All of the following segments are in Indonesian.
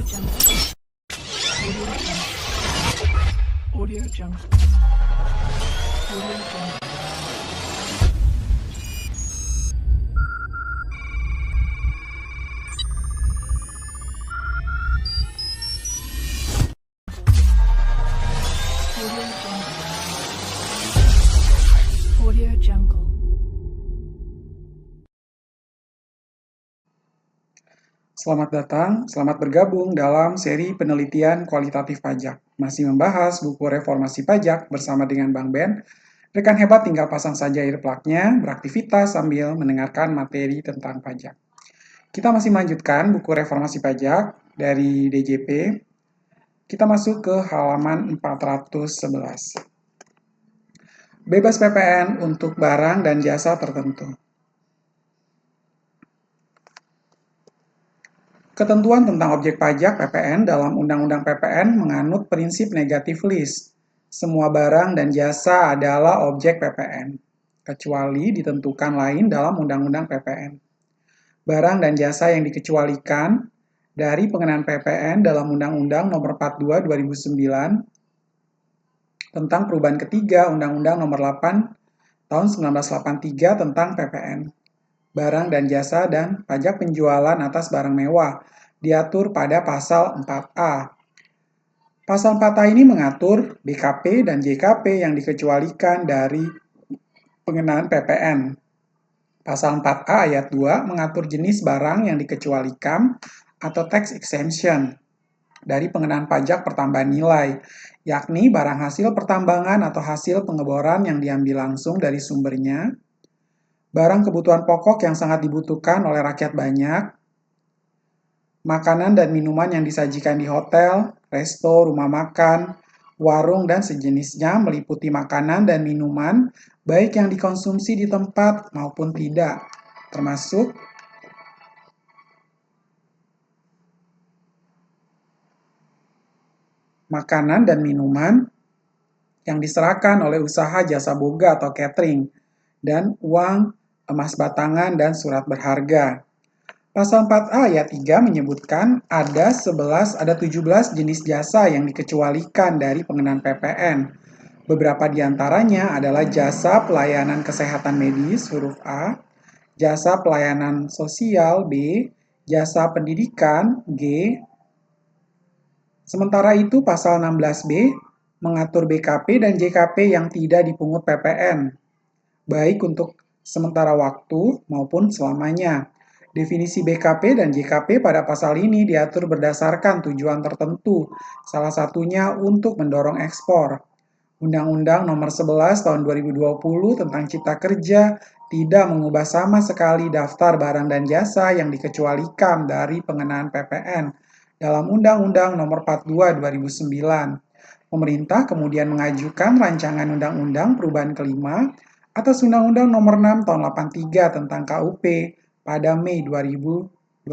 Audio Jungle. Audio Jungle. Audio Jungle. Selamat datang, selamat bergabung dalam seri penelitian kualitatif pajak. Masih membahas buku reformasi pajak bersama dengan Bang Ben. Rekan hebat tinggal pasang saja earplug-nya, beraktivitas sambil mendengarkan materi tentang pajak. Kita masih melanjutkan buku reformasi pajak dari DJP. Kita masuk ke halaman 411. Bebas PPN untuk barang dan jasa tertentu. Ketentuan tentang objek pajak PPN dalam Undang-Undang PPN menganut prinsip negative list. Semua barang dan jasa adalah objek PPN, kecuali ditentukan lain dalam Undang-Undang PPN. Barang dan jasa yang dikecualikan dari pengenaan PPN dalam Undang-Undang Nomor 42 2009 tentang perubahan ketiga Undang-Undang Nomor 8 tahun 1983 tentang PPN. Barang dan jasa dan pajak penjualan atas barang mewah diatur pada pasal 4A. Pasal 4A ini mengatur BKP dan JKP yang dikecualikan dari pengenaan PPN. Pasal 4A ayat 2 mengatur jenis barang yang dikecualikan atau tax exemption dari pengenaan pajak pertambahan nilai, yakni barang hasil pertambangan atau hasil pengeboran yang diambil langsung dari sumbernya, barang kebutuhan pokok yang sangat dibutuhkan oleh rakyat banyak, makanan dan minuman yang disajikan di hotel, resto, rumah makan, warung, dan sejenisnya meliputi makanan dan minuman baik yang dikonsumsi di tempat maupun tidak, termasuk makanan dan minuman yang diserahkan oleh usaha jasa boga atau catering, dan uang, emas batangan, dan surat berharga. Pasal 4A ayat 3 menyebutkan ada 17 jenis jasa yang dikecualikan dari pengenaan PPN. Beberapa di antaranya adalah jasa pelayanan kesehatan medis huruf A, jasa pelayanan sosial B, jasa pendidikan G. Sementara itu pasal 16B mengatur BKP dan JKP yang tidak dipungut PPN, baik untuk sementara waktu maupun selamanya. Definisi BKP dan JKP pada pasal ini diatur berdasarkan tujuan tertentu, salah satunya untuk mendorong ekspor. Undang-Undang Nomor 11 Tahun 2020 tentang Cipta Kerja tidak mengubah sama sekali daftar barang dan jasa yang dikecualikan dari pengenaan PPN dalam Undang-Undang Nomor 42 2009. Pemerintah kemudian mengajukan rancangan Undang-Undang Perubahan kelima atas Undang-Undang Nomor 6 Tahun 83 tentang KUP pada Mei 2021.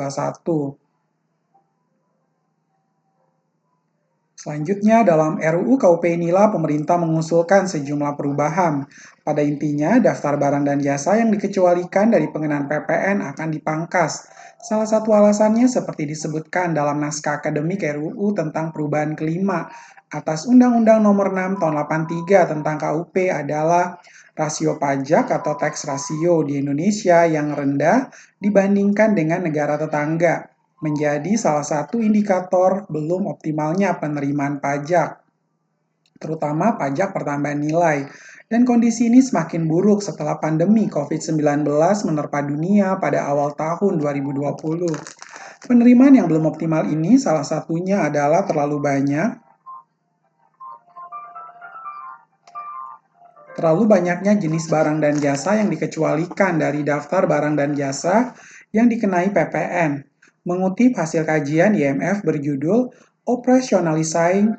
Selanjutnya, dalam RUU KUP inilah pemerintah mengusulkan sejumlah perubahan. Pada intinya, daftar barang dan jasa yang dikecualikan dari pengenaan PPN akan dipangkas. Salah satu alasannya seperti disebutkan dalam naskah akademik RUU tentang perubahan kelima atas Undang-Undang Nomor 6 Tahun 83 tentang KUP adalah rasio pajak atau tax ratio di Indonesia yang rendah dibandingkan dengan negara tetangga, menjadi salah satu indikator belum optimalnya penerimaan pajak, terutama pajak pertambahan nilai. Dan kondisi ini semakin buruk setelah pandemi COVID-19 menerpa dunia pada awal tahun 2020. Penerimaan yang belum optimal ini salah satunya adalah terlalu banyaknya jenis barang dan jasa yang dikecualikan dari daftar barang dan jasa yang dikenai PPN. Mengutip hasil kajian IMF berjudul Operationalizing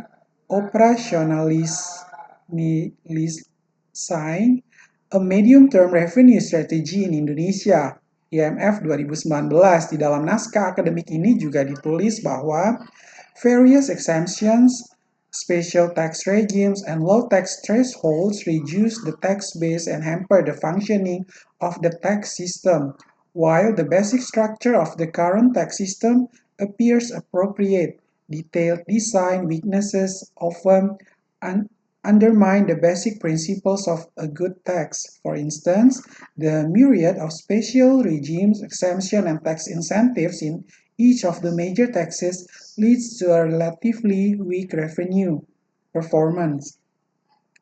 a Medium-Term Revenue Strategy in Indonesia, IMF 2019, di dalam naskah akademik ini juga ditulis bahwa various exemptions, special tax regimes, and low tax thresholds reduce the tax base and hamper the functioning of the tax system, while the basic structure of the current tax system appears appropriate. detailed design weaknesses often undermine the basic principles of a good tax. For instance, the myriad of special regimes, exemptions, and tax incentives in each of the major taxes leads to a relatively weak revenue performance.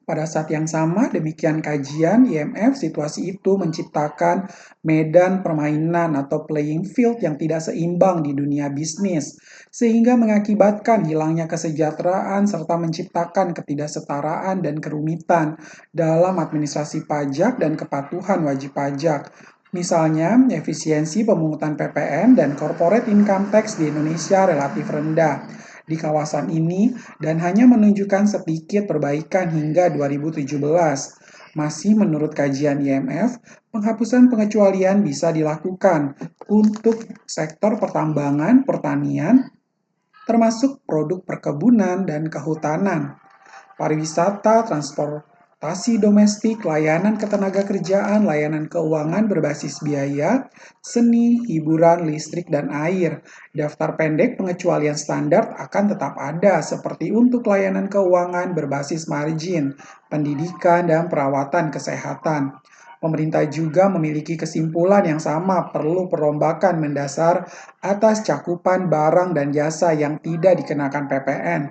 Pada saat yang sama, demikian kajian IMF, situasi itu menciptakan medan permainan atau playing field yang tidak seimbang di dunia bisnis, sehingga mengakibatkan hilangnya kesejahteraan serta menciptakan ketidaksetaraan dan kerumitan dalam administrasi pajak dan kepatuhan wajib pajak. Misalnya, efisiensi pemungutan PPN dan corporate income tax di Indonesia relatif rendah di kawasan ini dan hanya menunjukkan sedikit perbaikan hingga 2017. Masih menurut kajian IMF, penghapusan pengecualian bisa dilakukan untuk sektor pertambangan, pertanian, termasuk produk perkebunan dan kehutanan, pariwisata, transportasi domestik, layanan ketenagakerjaan, layanan keuangan berbasis biaya, seni, hiburan, listrik, dan air. Daftar pendek pengecualian standar akan tetap ada, seperti untuk layanan keuangan berbasis margin, pendidikan, dan perawatan kesehatan. Pemerintah juga memiliki kesimpulan yang sama, perlu perombakan mendasar atas cakupan barang dan jasa yang tidak dikenakan PPN.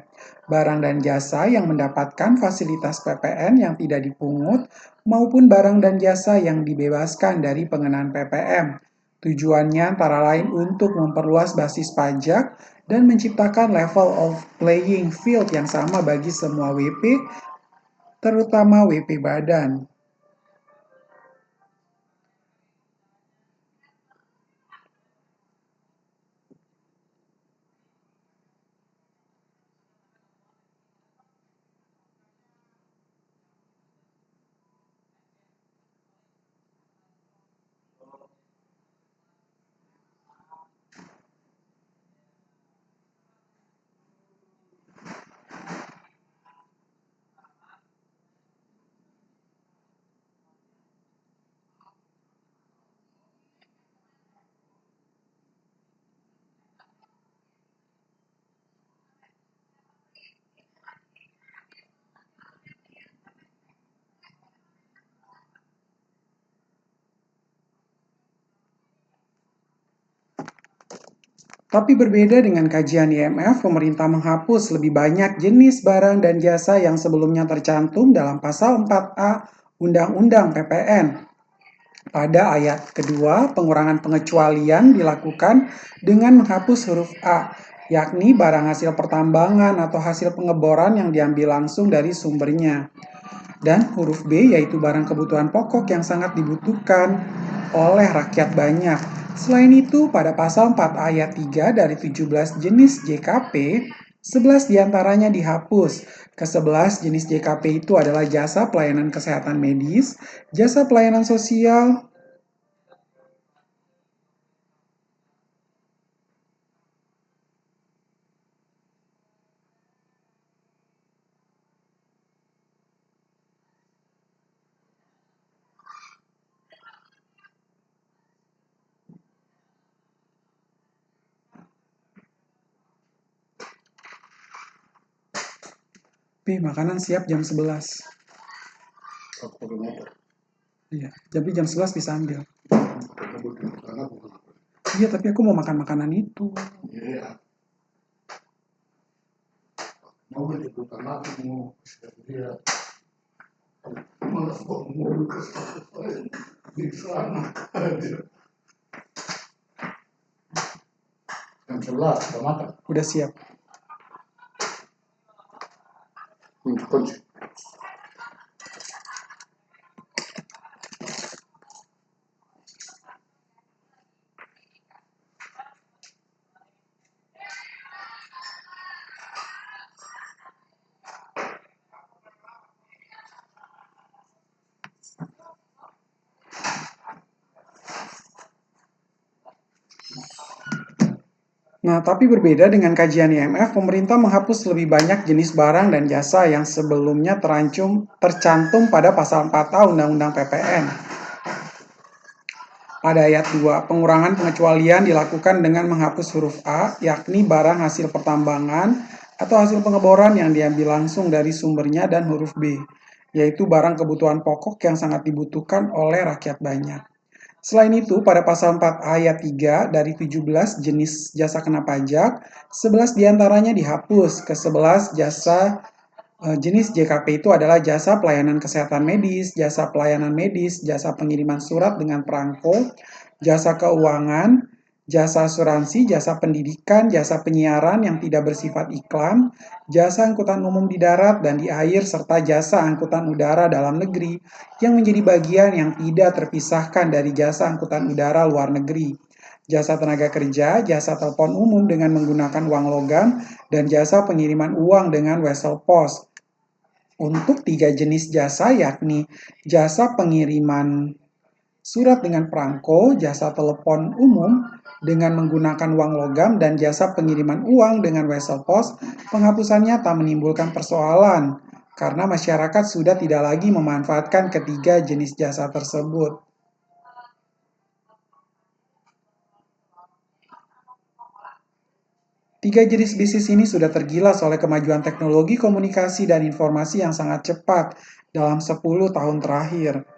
Barang dan jasa yang mendapatkan fasilitas PPN yang tidak dipungut maupun barang dan jasa yang dibebaskan dari pengenaan PPN. Tujuannya antara lain untuk memperluas basis pajak dan menciptakan level of playing field yang sama bagi semua WP, terutama WP badan. Tapi berbeda dengan kajian IMF, pemerintah menghapus lebih banyak jenis barang dan jasa yang sebelumnya tercantum dalam pasal 4A Undang-Undang PPN. Pada ayat kedua, pengurangan pengecualian dilakukan dengan menghapus huruf A, yakni barang hasil pertambangan atau hasil pengeboran yang diambil langsung dari sumbernya. Dan huruf B, yaitu barang kebutuhan pokok yang sangat dibutuhkan oleh rakyat banyak. Selain itu, pada pasal 4 ayat 3 dari 17 jenis JKP, 11 diantaranya dihapus. Ke-11 jenis JKP itu adalah jasa pelayanan kesehatan medis, jasa pelayanan sosial, makanan siap jam 11. Iya, tapi jam 11 bisa ambil. Iya, tapi aku mau makan makanan itu. Iya. Mau bukan aku mau dia. Malas mau ke di sana aja. Jam 11 udah makan. Udah siap. Kunci. Nah, tapi berbeda dengan kajian IMF, pemerintah menghapus lebih banyak jenis barang dan jasa yang sebelumnya tercantum pada pasal 4A Undang-Undang PPN. Pada ayat 2, pengurangan pengecualian dilakukan dengan menghapus huruf A, yakni barang hasil pertambangan atau hasil pengeboran yang diambil langsung dari sumbernya, dan huruf B, yaitu barang kebutuhan pokok yang sangat dibutuhkan oleh rakyat banyak. Selain itu, pada pasal 4 ayat 3 dari 17 jenis jasa kena pajak, 11 diantaranya dihapus. Ke-11 jenis JKP itu adalah jasa pelayanan kesehatan medis, jasa pelayanan medis, jasa pengiriman surat dengan perangko, jasa keuangan, jasa asuransi, jasa pendidikan, jasa penyiaran yang tidak bersifat iklan, jasa angkutan umum di darat dan di air, serta jasa angkutan udara dalam negeri yang menjadi bagian yang tidak terpisahkan dari jasa angkutan udara luar negeri. Jasa tenaga kerja, jasa telepon umum dengan menggunakan uang logam, dan jasa pengiriman uang dengan wesel pos. Untuk 3 jenis jasa, yakni jasa pengiriman surat dengan perangko, jasa telepon umum dengan menggunakan uang logam, dan jasa pengiriman uang dengan wesel pos, penghapusannya tak menimbulkan persoalan karena masyarakat sudah tidak lagi memanfaatkan ketiga jenis jasa tersebut. Tiga jenis bisnis ini sudah tergilas oleh kemajuan teknologi komunikasi dan informasi yang sangat cepat dalam 10 tahun terakhir.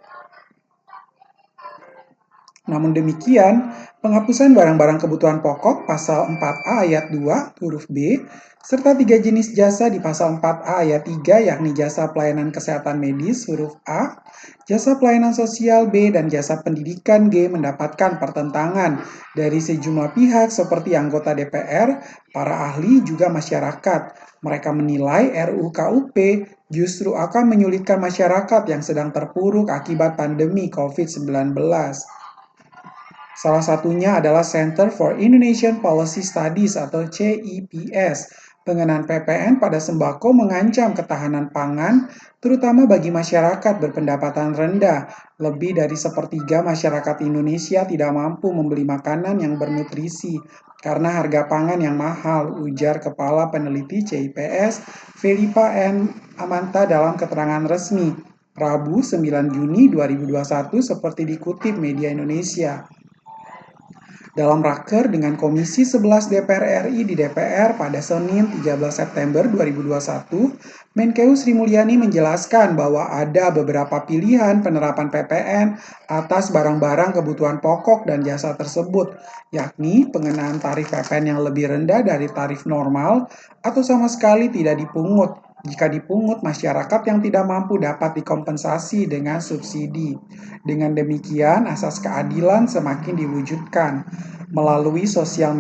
Namun demikian, penghapusan barang-barang kebutuhan pokok pasal 4A ayat 2 huruf B, serta 3 jenis jasa di pasal 4A ayat 3 yakni jasa pelayanan kesehatan medis huruf A, jasa pelayanan sosial B, dan jasa pendidikan G mendapatkan pertentangan dari sejumlah pihak seperti anggota DPR, para ahli, juga masyarakat. Mereka menilai RUU KUP justru akan menyulitkan masyarakat yang sedang terpuruk akibat pandemi COVID-19. Salah satunya adalah Center for Indonesian Policy Studies atau CIPS. Pengenaan PPN pada sembako mengancam ketahanan pangan, terutama bagi masyarakat berpendapatan rendah. Lebih dari sepertiga masyarakat Indonesia tidak mampu membeli makanan yang bernutrisi karena harga pangan yang mahal, ujar Kepala Peneliti CIPS, Felipa N. Amanta dalam keterangan resmi Rabu 9 Juni 2021 seperti dikutip Media Indonesia. Dalam raker dengan Komisi 11 DPR RI di DPR pada Senin 13 September 2021, Menkeu Sri Mulyani menjelaskan bahwa ada beberapa pilihan penerapan PPN atas barang-barang kebutuhan pokok dan jasa tersebut, yakni pengenaan tarif PPN yang lebih rendah dari tarif normal atau sama sekali tidak dipungut. Jika dipungut, masyarakat yang tidak mampu dapat dikompensasi dengan subsidi. Dengan demikian, asas keadilan semakin diwujudkan. Melalui sosial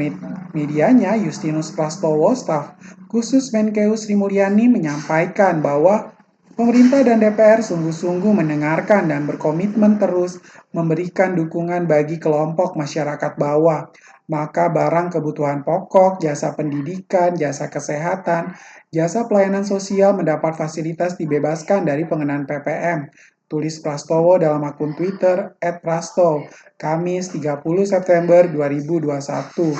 medianya, Justinus Prastowo, staf khusus Menkeu Sri Mulyani, menyampaikan bahwa pemerintah dan DPR sungguh-sungguh mendengarkan dan berkomitmen terus memberikan dukungan bagi kelompok masyarakat bawah. Maka barang kebutuhan pokok, jasa pendidikan, jasa kesehatan, jasa pelayanan sosial mendapat fasilitas dibebaskan dari pengenaan PPN. Tulis Prastowo dalam akun Twitter @prasto, Kamis 30 September 2021.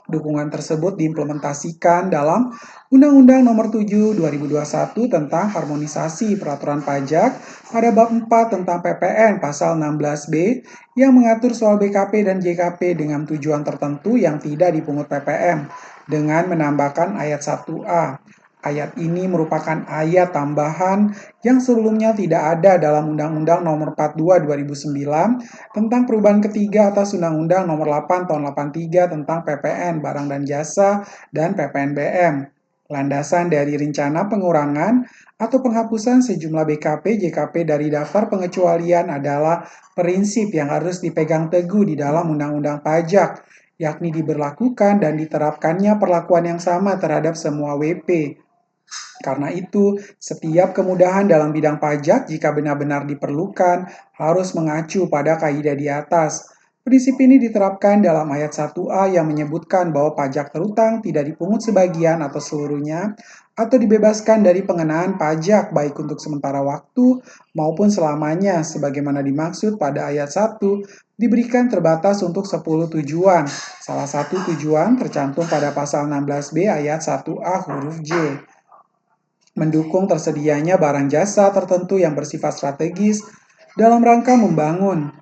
Dukungan tersebut diimplementasikan dalam Undang-Undang Nomor 7 2021 tentang harmonisasi peraturan pajak pada bab 4 tentang PPN pasal 16B yang mengatur soal BKP dan JKP dengan tujuan tertentu yang tidak dipungut PPN dengan menambahkan ayat 1A. Ayat ini merupakan ayat tambahan yang sebelumnya tidak ada dalam Undang-Undang Nomor 42 2009 tentang perubahan ketiga atas Undang-Undang Nomor 8 Tahun 83 tentang PPN, barang dan jasa, dan PPNBM. Landasan dari rencana pengurangan atau penghapusan sejumlah BKP JKP dari daftar pengecualian adalah prinsip yang harus dipegang teguh di dalam Undang-Undang Pajak, yakni diberlakukan dan diterapkannya perlakuan yang sama terhadap semua WP. Karena itu, setiap kemudahan dalam bidang pajak jika benar-benar diperlukan harus mengacu pada kaidah di atas. Prinsip ini diterapkan dalam ayat 1A yang menyebutkan bahwa pajak terutang tidak dipungut sebagian atau seluruhnya atau dibebaskan dari pengenaan pajak baik untuk sementara waktu maupun selamanya sebagaimana dimaksud pada ayat 1 diberikan terbatas untuk 10 tujuan. Salah satu tujuan tercantum pada pasal 16B ayat 1A huruf J. Mendukung tersedianya barang jasa tertentu yang bersifat strategis dalam rangka membangun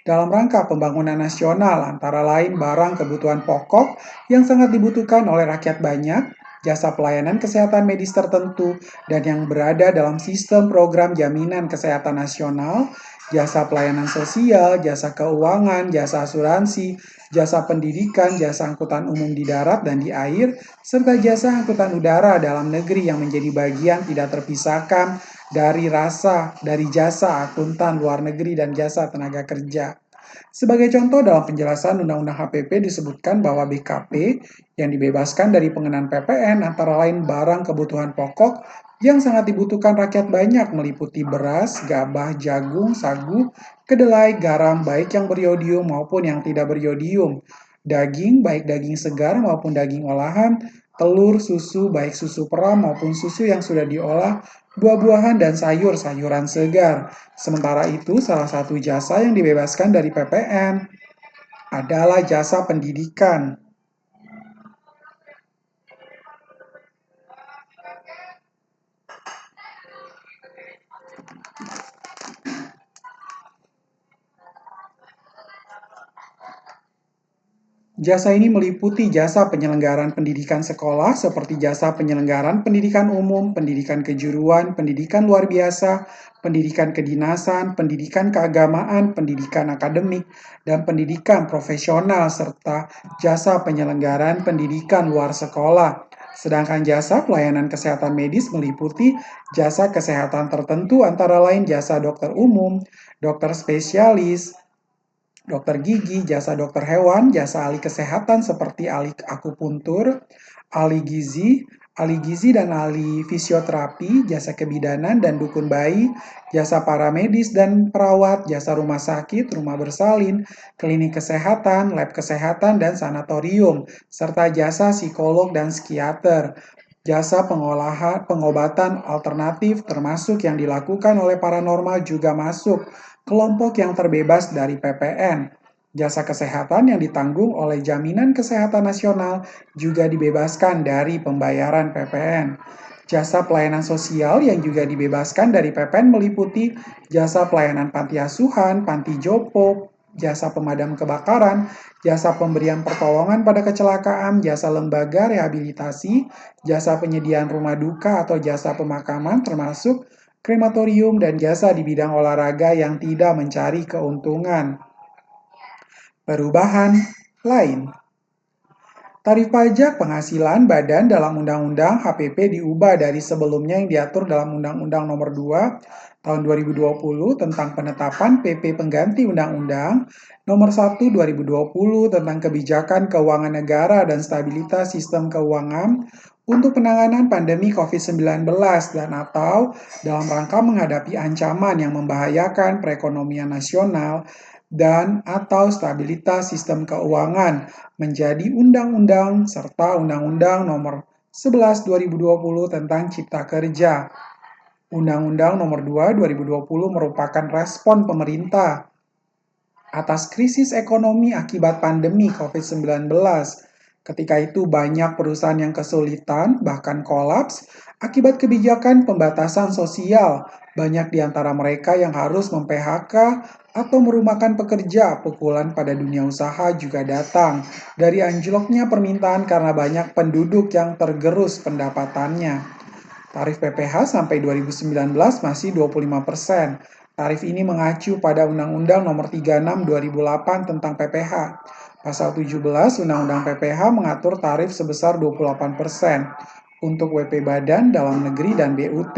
dalam rangka pembangunan nasional, antara lain barang kebutuhan pokok yang sangat dibutuhkan oleh rakyat banyak, jasa pelayanan kesehatan medis tertentu, dan yang berada dalam sistem program jaminan kesehatan nasional, jasa pelayanan sosial, jasa keuangan, jasa asuransi, jasa pendidikan, jasa angkutan umum di darat dan di air, serta jasa angkutan udara dalam negeri yang menjadi bagian tidak terpisahkan dari jasa akuntan luar negeri dan jasa tenaga kerja. Sebagai contoh, dalam penjelasan Undang-Undang HPP disebutkan bahwa BKP yang dibebaskan dari pengenaan PPN antara lain barang kebutuhan pokok yang sangat dibutuhkan rakyat banyak meliputi beras, gabah, jagung, sagu, kedelai, garam baik yang beriodium maupun yang tidak beriodium, daging baik daging segar maupun daging olahan, telur, susu baik susu peram maupun susu yang sudah diolah, buah-buahan dan sayur-sayuran segar. Sementara itu, salah satu jasa yang dibebaskan dari PPN adalah jasa pendidikan. Jasa ini meliputi jasa penyelenggaraan pendidikan sekolah seperti jasa penyelenggaraan pendidikan umum, pendidikan kejuruan, pendidikan luar biasa, pendidikan kedinasan, pendidikan keagamaan, pendidikan akademik, dan pendidikan profesional, serta jasa penyelenggaraan pendidikan luar sekolah. Sedangkan jasa pelayanan kesehatan medis meliputi jasa kesehatan tertentu antara lain jasa dokter umum, dokter spesialis, dokter gigi, jasa dokter hewan, jasa ahli kesehatan seperti ahli akupuntur, ahli gizi dan ahli fisioterapi, jasa kebidanan dan dukun bayi, jasa paramedis dan perawat, jasa rumah sakit, rumah bersalin, klinik kesehatan, lab kesehatan, dan sanatorium, serta jasa psikolog dan psikiater. Jasa pengobatan alternatif termasuk yang dilakukan oleh paranormal juga masuk kelompok yang terbebas dari PPN. Jasa kesehatan yang ditanggung oleh Jaminan Kesehatan Nasional juga dibebaskan dari pembayaran PPN. Jasa pelayanan sosial yang juga dibebaskan dari PPN meliputi jasa pelayanan panti asuhan, panti jompo, jasa pemadam kebakaran, jasa pemberian pertolongan pada kecelakaan, jasa lembaga rehabilitasi, jasa penyediaan rumah duka atau jasa pemakaman termasuk krematorium, dan jasa di bidang olahraga yang tidak mencari keuntungan. Perubahan lain. Tarif pajak penghasilan badan dalam Undang-Undang HPP diubah dari sebelumnya yang diatur dalam Undang-Undang Nomor 2 Tahun 2020 tentang penetapan PP pengganti Undang-Undang Nomor 1 2020 tentang kebijakan keuangan negara dan stabilitas sistem keuangan untuk penanganan pandemi COVID-19 dan atau dalam rangka menghadapi ancaman yang membahayakan perekonomian nasional dan atau stabilitas sistem keuangan menjadi undang-undang serta Undang-Undang Nomor 11 2020 tentang Cipta Kerja. Undang-Undang Nomor 2 2020 merupakan respon pemerintah atas krisis ekonomi akibat pandemi COVID-19. Ketika itu banyak perusahaan yang kesulitan, bahkan kolaps, akibat kebijakan pembatasan sosial. Banyak di antara mereka yang harus mem-PHK atau merumahkan pekerja. Pukulan pada dunia usaha juga datang dari anjloknya permintaan karena banyak penduduk yang tergerus pendapatannya. Tarif PPh sampai 2019 masih 25%. Tarif ini mengacu pada Undang-Undang Nomor 36 2008 tentang PPh. Pasal 17 Undang-Undang PPh mengatur tarif sebesar 28%. Untuk WP Badan dalam negeri dan BUT,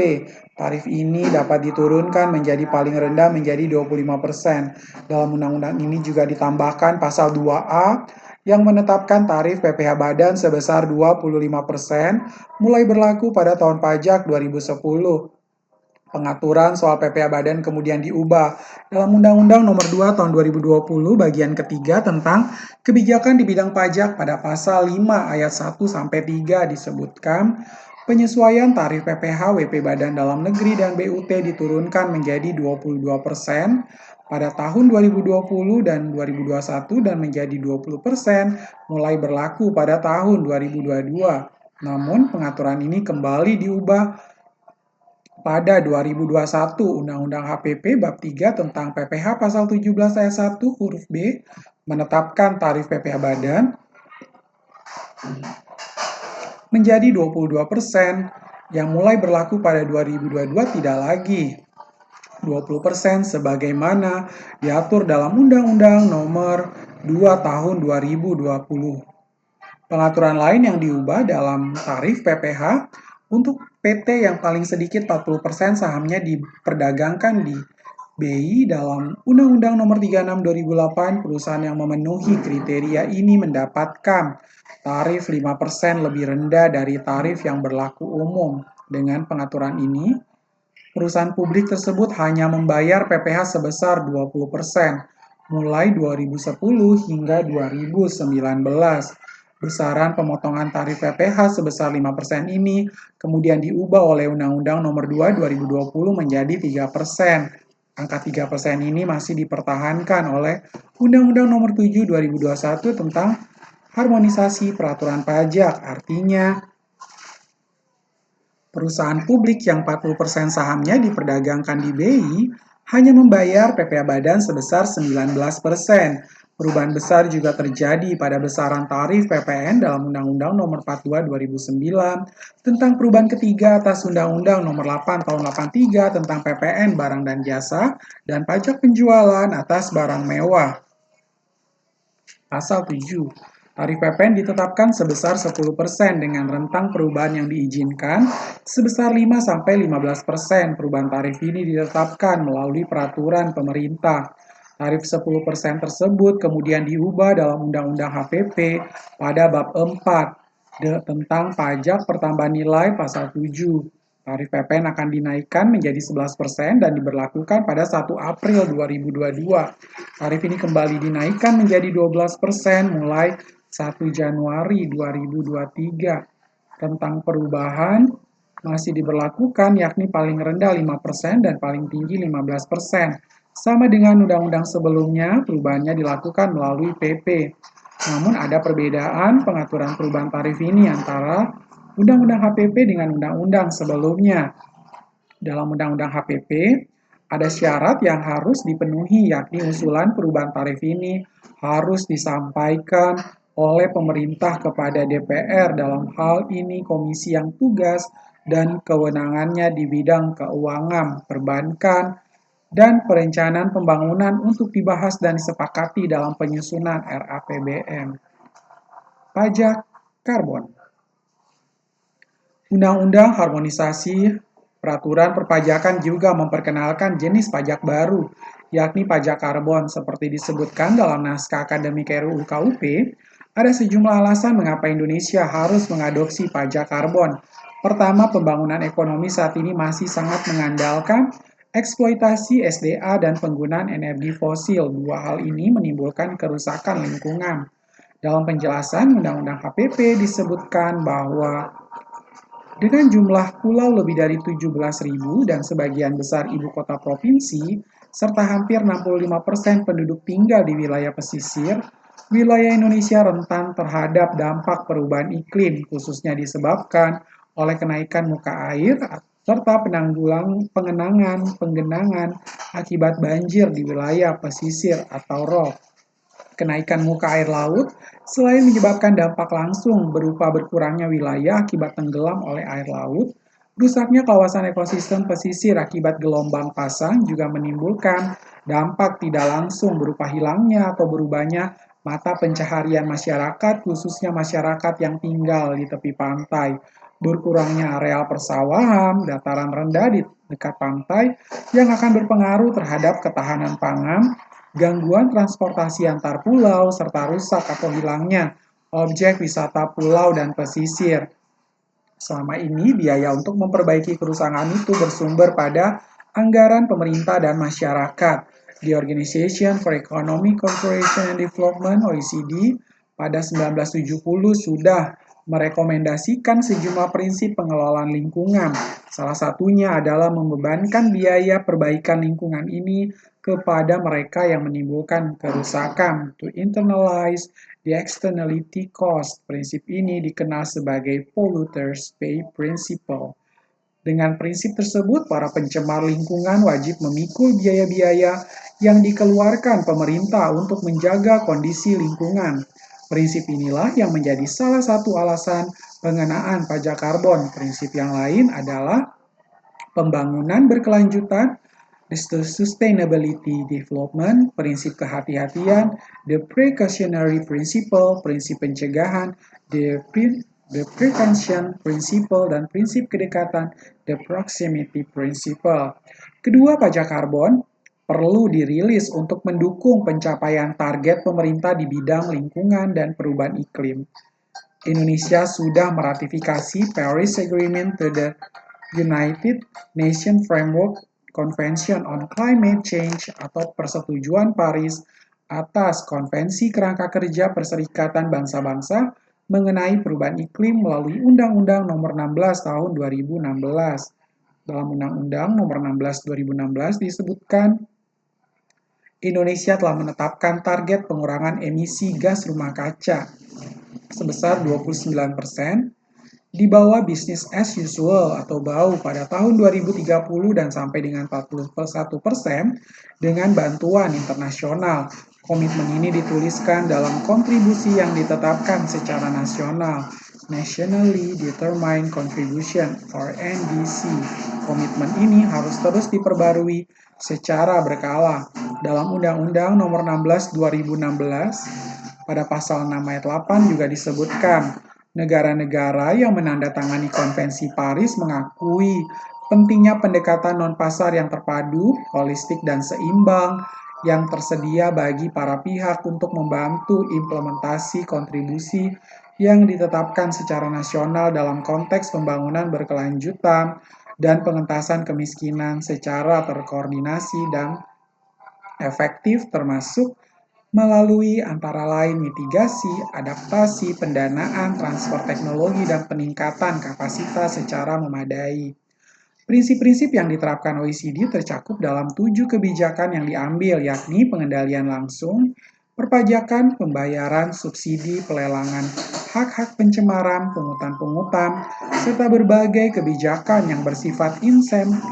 tarif ini dapat diturunkan menjadi paling rendah menjadi 25%. Dalam undang-undang ini juga ditambahkan pasal 2A yang menetapkan tarif PPh Badan sebesar 25% mulai berlaku pada tahun pajak 2010. Pengaturan soal PPh Badan kemudian diubah dalam Undang-Undang Nomor 2 Tahun 2020 bagian ketiga tentang kebijakan di bidang pajak pada pasal 5 ayat 1 sampai 3 disebutkan penyesuaian tarif PPh WP Badan dalam negeri dan BUT diturunkan menjadi 22% pada tahun 2020 dan 2021 dan menjadi 20% mulai berlaku pada tahun 2022. Namun pengaturan ini kembali diubah Pada 2021, Undang-Undang HPP Bab 3 tentang PPh Pasal 17 Ayat 1 huruf B menetapkan tarif PPh badan menjadi 22% yang mulai berlaku pada 2022 tidak lagi 20% sebagaimana diatur dalam Undang-Undang Nomor 2 Tahun 2020. Pengaturan lain yang diubah dalam tarif PPh untuk PT yang paling sedikit 40% sahamnya diperdagangkan di BI dalam Undang-Undang Nomor 36 2008, perusahaan yang memenuhi kriteria ini mendapatkan tarif 5% lebih rendah dari tarif yang berlaku umum. Dengan pengaturan ini, perusahaan publik tersebut hanya membayar PPh sebesar 20% mulai 2010 hingga 2019. Besaran pemotongan tarif PPh sebesar 5% ini kemudian diubah oleh Undang-Undang Nomor 2 2020 menjadi 3%. Angka 3% ini masih dipertahankan oleh Undang-Undang Nomor 7 2021 tentang harmonisasi peraturan pajak. Artinya, perusahaan publik yang 40% sahamnya diperdagangkan di BI hanya membayar PPh badan sebesar 19%. Perubahan besar juga terjadi pada besaran tarif PPN dalam Undang-Undang Nomor 42 2009 tentang perubahan ketiga atas Undang-Undang Nomor 8 Tahun 83 tentang PPN barang dan jasa dan pajak penjualan atas barang mewah. Pasal 7. Tarif PPN ditetapkan sebesar 10% dengan rentang perubahan yang diizinkan sebesar 5-15%. Perubahan tarif ini ditetapkan melalui peraturan pemerintah. Tarif 10% tersebut kemudian diubah dalam Undang-Undang HPP pada bab 4 tentang pajak pertambahan nilai pasal 7. Tarif PPN akan dinaikkan menjadi 11% dan diberlakukan pada 1 April 2022. Tarif ini kembali dinaikkan menjadi 12% mulai 1 Januari 2023. Tentang perubahan masih diberlakukan yakni paling rendah 5% dan paling tinggi 15%. Sama dengan undang-undang sebelumnya, perubahannya dilakukan melalui PP. Namun ada perbedaan pengaturan perubahan tarif ini antara Undang-Undang HPP dengan undang-undang sebelumnya. Dalam Undang-Undang HPP, ada syarat yang harus dipenuhi, yakni usulan perubahan tarif ini harus disampaikan oleh pemerintah kepada DPR, dalam hal ini komisi yang tugas dan kewenangannya di bidang keuangan, perbankan, dan perencanaan pembangunan untuk dibahas dan disepakati dalam penyusunan RAPBN. Pajak karbon. Undang-Undang Harmonisasi Peraturan Perpajakan juga memperkenalkan jenis pajak baru, yakni pajak karbon. Seperti disebutkan dalam naskah akademik RUU KUP, ada sejumlah alasan mengapa Indonesia harus mengadopsi pajak karbon. Pertama, pembangunan ekonomi saat ini masih sangat mengandalkan eksploitasi SDA dan penggunaan energi fosil. Dua hal ini menimbulkan kerusakan lingkungan. Dalam penjelasan Undang-Undang HPP disebutkan bahwa dengan jumlah pulau lebih dari 17.000 dan sebagian besar ibu kota provinsi, serta hampir 65% penduduk tinggal di wilayah pesisir, wilayah Indonesia rentan terhadap dampak perubahan iklim, khususnya disebabkan oleh kenaikan muka air serta penggenangan akibat banjir di wilayah pesisir atau ROP. Kenaikan muka air laut selain menyebabkan dampak langsung berupa berkurangnya wilayah akibat tenggelam oleh air laut, rusaknya kawasan ekosistem pesisir akibat gelombang pasang juga menimbulkan dampak tidak langsung berupa hilangnya atau berubahnya mata pencaharian masyarakat, khususnya masyarakat yang tinggal di tepi pantai, berkurangnya areal persawahan, dataran rendah di dekat pantai yang akan berpengaruh terhadap ketahanan pangan, gangguan transportasi antar pulau, serta rusak atau hilangnya objek wisata pulau dan pesisir. Selama ini, biaya untuk memperbaiki kerusakan itu bersumber pada anggaran pemerintah dan masyarakat. The Organization for Economic Cooperation and Development (OECD) pada 1970 sudah merekomendasikan sejumlah prinsip pengelolaan lingkungan. Salah satunya adalah membebankan biaya perbaikan lingkungan ini kepada mereka yang menimbulkan kerusakan, to internalize the externality cost. Prinsip ini dikenal sebagai polluters pay principle. Dengan prinsip tersebut, para pencemar lingkungan wajib memikul biaya-biaya yang dikeluarkan pemerintah untuk menjaga kondisi lingkungan. Prinsip inilah yang menjadi salah satu alasan pengenaan pajak karbon. Prinsip yang lain adalah pembangunan berkelanjutan, the sustainability development, prinsip kehati-hatian, the precautionary principle, prinsip pencegahan, the prevention principle, dan prinsip kedekatan, the proximity principle. Kedua, pajak karbon perlu dirilis untuk mendukung pencapaian target pemerintah di bidang lingkungan dan perubahan iklim. Indonesia sudah meratifikasi Paris Agreement to the United Nations Framework Convention on Climate Change atau Persetujuan Paris atas Konvensi Kerangka Kerja Perserikatan Bangsa-Bangsa mengenai perubahan iklim melalui Undang-Undang Nomor 16 Tahun 2016. Dalam Undang-Undang Nomor 16 2016 disebutkan Indonesia telah menetapkan target pengurangan emisi gas rumah kaca sebesar 29% di bawah business as usual atau BAU pada tahun 2030 dan sampai dengan 41% dengan bantuan internasional. Komitmen ini dituliskan dalam kontribusi yang ditetapkan secara nasional, Nationally Determined Contribution or NDC. Komitmen ini harus terus diperbarui secara berkala. Dalam Undang-Undang Nomor 16 2016 pada pasal 6 ayat 8 juga disebutkan negara-negara yang menandatangani Konvensi Paris mengakui pentingnya pendekatan non-pasar yang terpadu, holistik, dan seimbang yang tersedia bagi para pihak untuk membantu implementasi kontribusi yang ditetapkan secara nasional dalam konteks pembangunan berkelanjutan dan pengentasan kemiskinan secara terkoordinasi dan efektif termasuk melalui antara lain mitigasi, adaptasi, pendanaan, transfer teknologi, dan peningkatan kapasitas secara memadai. Prinsip-prinsip yang diterapkan OECD tercakup dalam 7 kebijakan yang diambil, yakni pengendalian langsung, perpajakan, pembayaran, subsidi, pelelangan, hak-hak pencemaran, pungutan-pungutan, serta berbagai kebijakan yang bersifat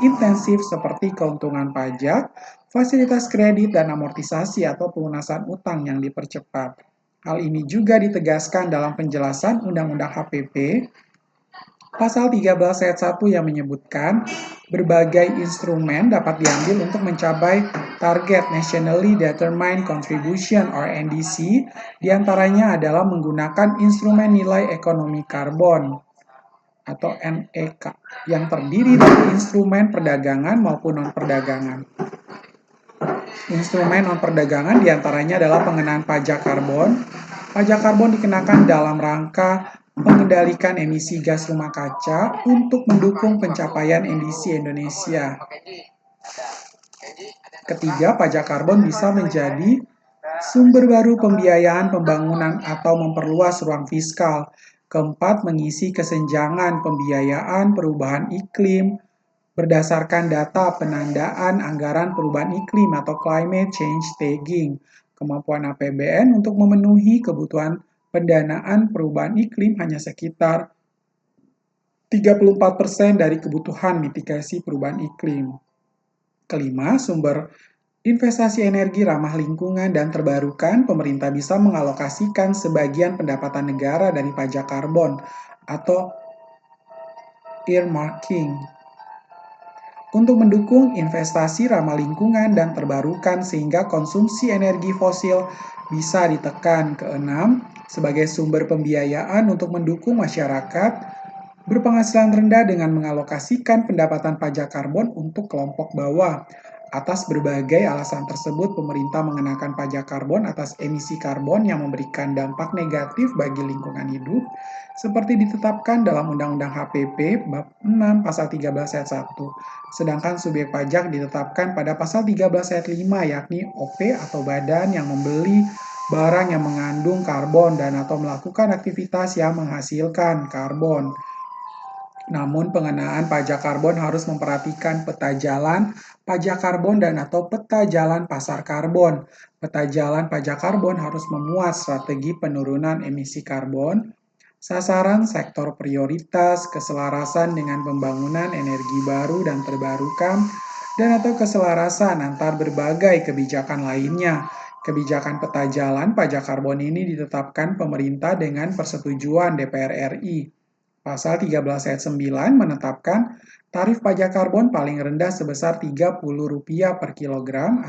intensif seperti keuntungan pajak, fasilitas kredit, dan amortisasi atau pelunasan utang yang dipercepat. Hal ini juga ditegaskan dalam penjelasan Undang-Undang HPP Pasal 13 ayat 1 yang menyebutkan berbagai instrumen dapat diambil untuk mencapai target Nationally Determined Contribution or NDC, diantaranya adalah menggunakan instrumen nilai ekonomi karbon atau NEK yang terdiri dari instrumen perdagangan maupun non-perdagangan. Instrumen non-perdagangan diantaranya adalah pengenaan pajak karbon. Pajak karbon dikenakan dalam rangka mengendalikan emisi gas rumah kaca untuk mendukung pencapaian NDC Indonesia. Ketiga, pajak karbon bisa menjadi sumber baru pembiayaan pembangunan atau memperluas ruang fiskal. Keempat, mengisi kesenjangan pembiayaan perubahan iklim berdasarkan data penandaan anggaran perubahan iklim atau climate change staging. Kemampuan APBN untuk memenuhi kebutuhan pendanaan perubahan iklim hanya sekitar 34% dari kebutuhan mitigasi perubahan iklim. Kelima, sumber investasi energi ramah lingkungan dan terbarukan, pemerintah bisa mengalokasikan sebagian pendapatan negara dari pajak karbon atau earmarking untuk mendukung investasi ramah lingkungan dan terbarukan sehingga konsumsi energi fosil bisa ditekan. Keenam, sebagai sumber pembiayaan untuk mendukung masyarakat berpenghasilan rendah dengan mengalokasikan pendapatan pajak karbon untuk kelompok bawah. Atas berbagai alasan tersebut, pemerintah mengenakan pajak karbon atas emisi karbon yang memberikan dampak negatif bagi lingkungan hidup, seperti ditetapkan dalam Undang-Undang HPP Bab 6 Pasal 13 ayat 1. Sedangkan subjek pajak ditetapkan pada Pasal 13 ayat 5, yakni OP atau badan yang membeli barang yang mengandung karbon dan atau melakukan aktivitas yang menghasilkan karbon. Namun pengenaan pajak karbon harus memperhatikan peta jalan pajak karbon dan atau peta jalan pasar karbon. Peta jalan pajak karbon harus memuat strategi penurunan emisi karbon, sasaran sektor prioritas, keselarasan dengan pembangunan energi baru dan terbarukan, dan atau keselarasan antar berbagai kebijakan lainnya. Kebijakan peta jalan pajak karbon ini ditetapkan pemerintah dengan persetujuan DPR RI. Pasal 13 ayat 9 menetapkan tarif pajak karbon paling rendah sebesar Rp30 per kilogram